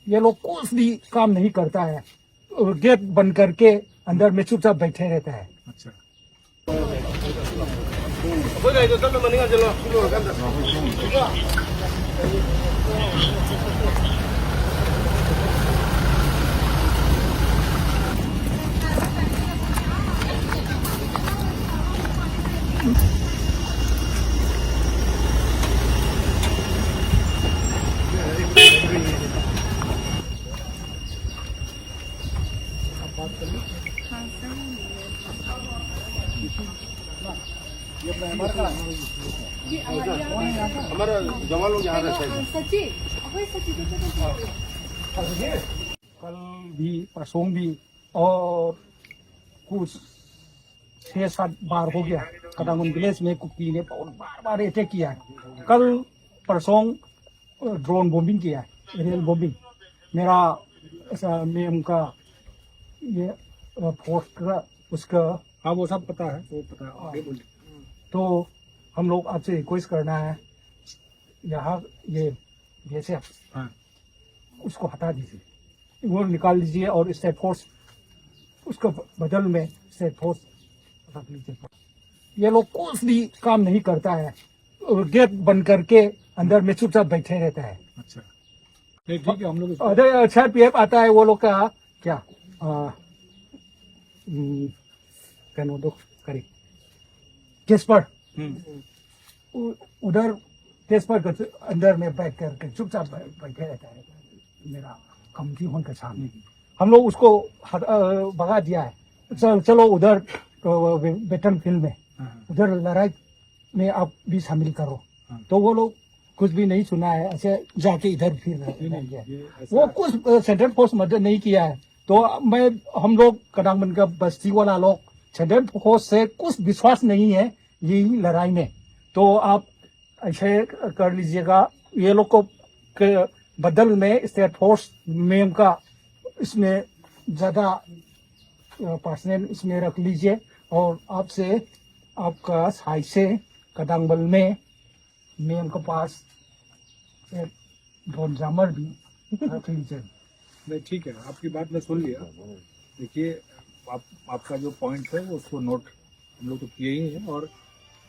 ये लोग कुछ भी काम नहीं करता है, गेट बंद करके अंदर में चुपचाप बैठे रहता है। अच्छा हमारा जवान लोग यहाँ रहते हैं। कल भी परसों भी और कुछ 6-7 बार हो गया कदामुन विलेज में कुकी ने बार बार अटैक किया है। कल परसों ड्रोन बॉम्बिंग किया है, एरियल बॉम्बिंग। मेरा मेम का ये फोर्स का उसका हाँ वो सब पता है, वो पता है, आगे बोलिए। तो हम लोग आपसे रिक्वेस्ट करना है, यहाँ ये जैसे हाँ उसको हटा दीजिए, वो निकाल दीजिए और स्टेट फोर्स उसका बदल में स्टेट फोर्स रख लीजिए। ये लोग कुछ भी काम नहीं करता है, गेट बंद करके अंदर में चुपचाप बैठे रहता है। अच्छा ठीक है, हम लोग अरे CRPF आता है, वो लोग का क्या दो करी केस पर उधर केस पर अंदर में बैठ करके चुपचाप बैठे रहता है। मेरा कमती होने के सामने हम लोग उसको भगा दिया है। चलो उधर वेटन फील्ड में उधर लड़ाई में आप भी शामिल करो। तो वो लोग कुछ भी नहीं सुना है, ऐसे जाके इधर फिर रह गया। वो कुछ सेंट्रल फोर्स मदद नहीं किया है। तो हम लोग कदांगमन का बस्ती वाला लोग सेंट्रल फोर्स से कुछ विश्वास नहीं है यही लड़ाई में। तो आप ऐसे कर लीजिएगा, ये लोग को बदल में स्टेट फोर्स में का इसमें ज्यादा पर्सनल इसमें रख लीजिए और आपसे आपका साइड से कदांगबल में मेम के पास एक ड्रोन जामर भी रख लीजिए। नहीं ठीक है, आपकी बात मैं सुन लिया। देखिए आपका जो पॉइंट है उसको नोट हम लोग तो किए ही हैं, और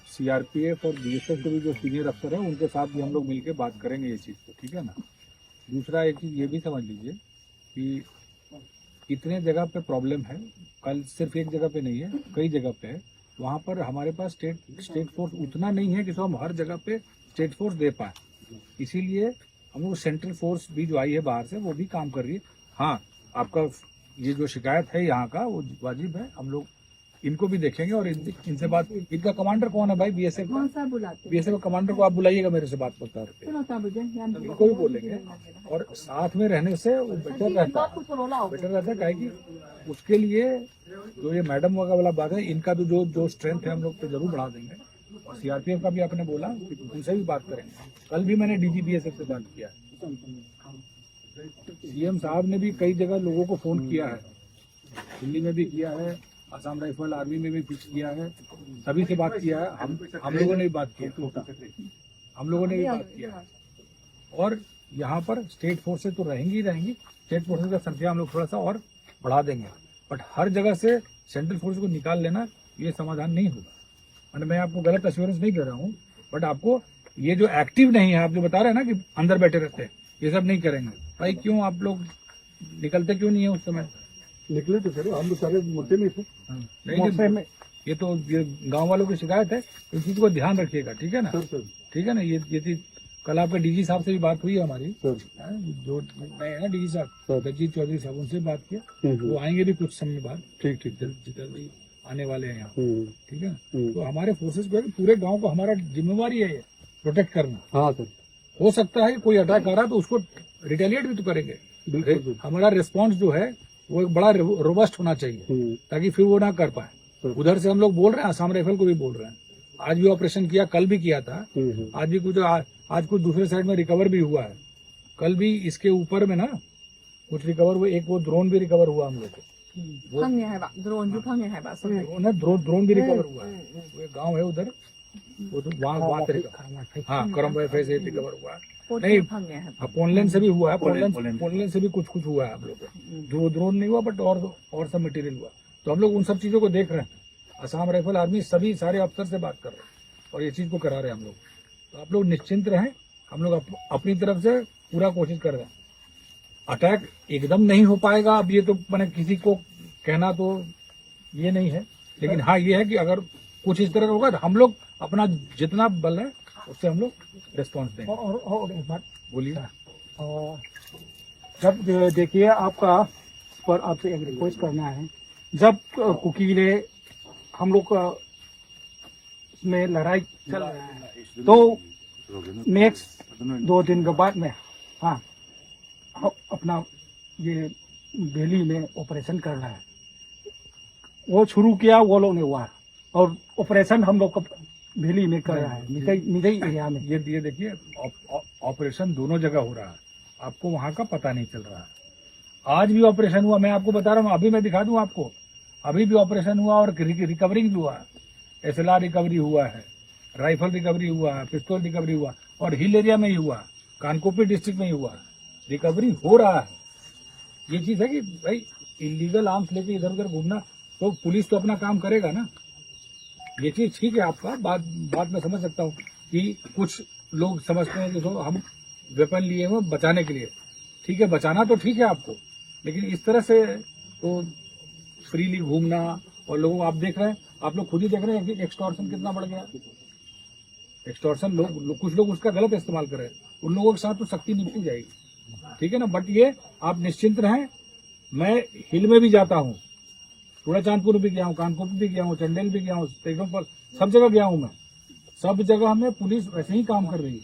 CRPF और BSF के भी जो सीनियर अफसर हैं उनके साथ भी हम लोग मिलकर बात करेंगे ये चीज़ को, ठीक है ना। दूसरा एक चीज़ ये भी समझ लीजिए कि कितने जगह पे प्रॉब्लम है, कल सिर्फ एक जगह पे नहीं है, कई जगह पे है। वहाँ पर हमारे पास स्टेट फोर्स उतना नहीं है कि हम हर जगह पे स्टेट फोर्स दे पाए। इसीलिए हम लोग सेंट्रल फोर्स भी जो आई है बाहर से वो भी काम कर रही है। हाँ आपका ये जो शिकायत है यहाँ का वो वाजिब है, हम लोग इनको भी देखेंगे और इनसे बात। इनका कमांडर कौन है भाई? BSF का कमांडर को आप बुलाइएगा मेरे से बात करता है, इनको भी बोलेंगे। और साथ में रहने से वो बेटर रहता है क्या कि उसके लिए जो ये मैडम वगैरह वाला बात है, इनका भी जो स्ट्रेंथ है हम लोग तो जरूर बढ़ा देंगे। और CRPF का भी आपने बोला उनसे भी बात करेंगे। कल भी मैंने DG BSF से बात किया, CM साहब ने भी कई जगह लोगों को फोन किया है, दिल्ली में भी किया है, असम राइफल आर्मी में भी फिक्स किया है, सभी से बात किया है। हम लोगों ने भी बात की हम लोगों ने भी बात किया है। और यहाँ पर स्टेट फोर्सेज तो रहेंगी ही रहेंगी, स्टेट फोर्सेज का संख्या हम लोग थोड़ा सा और बढ़ा देंगे। बट हर जगह से सेंट्रल फोर्स को निकाल लेना ये समाधान नहीं होगा। मतलब मैं आपको गलत एश्योरेंस नहीं कर रहा हूँ, बट आपको ये जो एक्टिव नहीं है, आप जो बता रहे हैं ना कि अंदर बैठे रहते हैं, ये सब नहीं करेंगे भाई। क्यों आप लोग निकलते क्यों नहीं है उस समय? निकले तो सर, हम लोग सारे मोर्चे में थे। नहीं, ये तो गांव वालों की शिकायत है, इस चीज को ध्यान रखिएगा, ठीक है ना। सर ठीक है ना। ये चीज कल आपके DG साहब से भी बात हुई है हमारी, सर जो नए है ना DG साहब जगजीत चौधरी साहब, उनसे बात किया। वो आएंगे भी कुछ समय बाद, ठीक जल्दी आने वाले हैं यहाँ, ठीक है ना। हम्म। तो हमारे फोर्सेस को है कि पूरे गांव को हमारा जिम्मेवारी है ये प्रोटेक्ट करना। हाँ सर, हो सकता है कि कोई अटैक आ रहा है तो उसको रिटेलिएट भी तो करेंगे। बिल्कुल। हमारा रिस्पांस जो है वो एक बड़ा रोबस्ट होना चाहिए, ताकि फिर वो ना कर पाए। उधर से हम लोग बोल रहे हैं, असम राइफल को भी बोल रहे हैं, आज भी ऑपरेशन किया, कल भी किया था, आज भी कुछ आज कुछ दूसरे साइड में रिकवर भी हुआ है। कल भी इसके ऊपर में ना कुछ रिकवर हुआ, एक वो ड्रोन भी रिकवर हुआ हम लोग को। ड्रोन भी रिकवर हुआ है। वो एक गाँव है उधर, वो तो वहाँ तरीका हाँ करम वाईफाई से रिकवर हुआ है। पोर्ट नहीं में फंगे हैं पोनलैंड से भी हुआ है, पोनलैंड से भी कुछ हुआ है हम लोग को। ड्रोन नहीं हुआ बट और सब मटेरियल हुआ। तो हम लोग उन सब चीजों को देख रहे हैं। असम राइफल आर्मी सभी सारे अफसर से बात कर रहे हैं और ये चीज को करा रहे हैं हम लोग। तो आप लोग निश्चिंत रहें, हम लोग अपनी तरफ से पूरा कोशिश कर रहे हैं। अटैक एकदम नहीं हो पाएगा, अब ये तो मैंने किसी को कहना तो ये नहीं है, लेकिन हाँ ये है कि अगर कुछ इस तरह का होगा तो हम लोग अपना जितना बल है उससे हम लोग रिस्पॉन्स देंगे। और एक बात बोलिए। और जब देखिए आपका पर आपसे एक रिक्वेस्ट करना है, जब कुकीले हम लोग का में लड़ाई चल रहा है तो नेक्स्ट 2 दिन के बाद में हाँ अपना ये दिल्ली में ऑपरेशन करना है। वो शुरू किया वो लोग ने हुआ और ऑपरेशन हम लोग दिल्ली में कर रहा है, मिजई एरिया में। ये देखिए ऑपरेशन दोनों जगह हो रहा है, आपको वहां का पता नहीं चल रहा है। आज भी ऑपरेशन हुआ, मैं आपको बता रहा हूँ, अभी मैं दिखा दूं आपको, अभी भी ऑपरेशन हुआ और रिकवरिंग भी हुआ है। SLR रिकवरी हुआ है, राइफल रिकवरी हुआ है, पिस्तौल रिकवरी हुआ और हिल एरिया में ही हुआ, कानकोपी डिस्ट्रिक्ट में ही हुआ। रिकवरी हो रहा है। ये चीज है कि भाई इलीगल आर्म्स लेके इधर उधर घूमना, तो पुलिस तो अपना काम करेगा ना। ये चीज ठीक है आपका, बात मैं समझ सकता हूँ कि कुछ लोग समझते हैं कि तो हम वेपन लिए हुए बचाने के लिए। ठीक है, बचाना तो ठीक है आपको, लेकिन इस तरह से तो फ्रीली घूमना और लोगों आप देख रहे हैं, आप लोग खुद ही देख रहे हैं कि एक्सटॉर्शन कितना बढ़ गया। एक्सटॉर्शन कुछ लोग उसका गलत इस्तेमाल कर रहे हैं, उन लोगों के साथ तो सख्ती निपटी जाएगी। ठीक है ना, बट ये आप निश्चिंत रहें, मैं हिल में भी जाता हूँ, थोड़ा चांदपुर भी गया हूँ, कानकोपी भी गया हूँ, चंडेल भी गया हूँ, एकदम पर सब जगह गया हूँ मैं। सब जगह में पुलिस वैसे ही काम कर रही है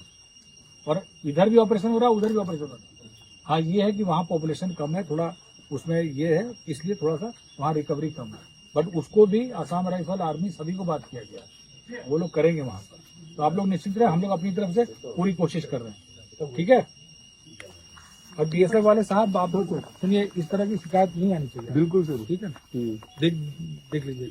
और इधर भी ऑपरेशन हो रहा है, उधर भी ऑपरेशन हो रहा है। हाँ ये है कि वहाँ पॉपुलेशन कम है, थोड़ा उसमें ये है, इसलिए थोड़ा सा वहाँ रिकवरी कम है, बट उसको भी असम राइफल आर्मी सभी को बात किया गया है, वो लोग करेंगे वहाँ पर। तो आप लोग निश्चित रहे, हम लोग अपनी तरफ से पूरी कोशिश कर रहे हैं। ठीक है, और BSF वाले साहब आप सुनिए, इस तरह की शिकायत नहीं आनी चाहिए। बिल्कुल सर। ठीक है ना, देख लीजिएगा।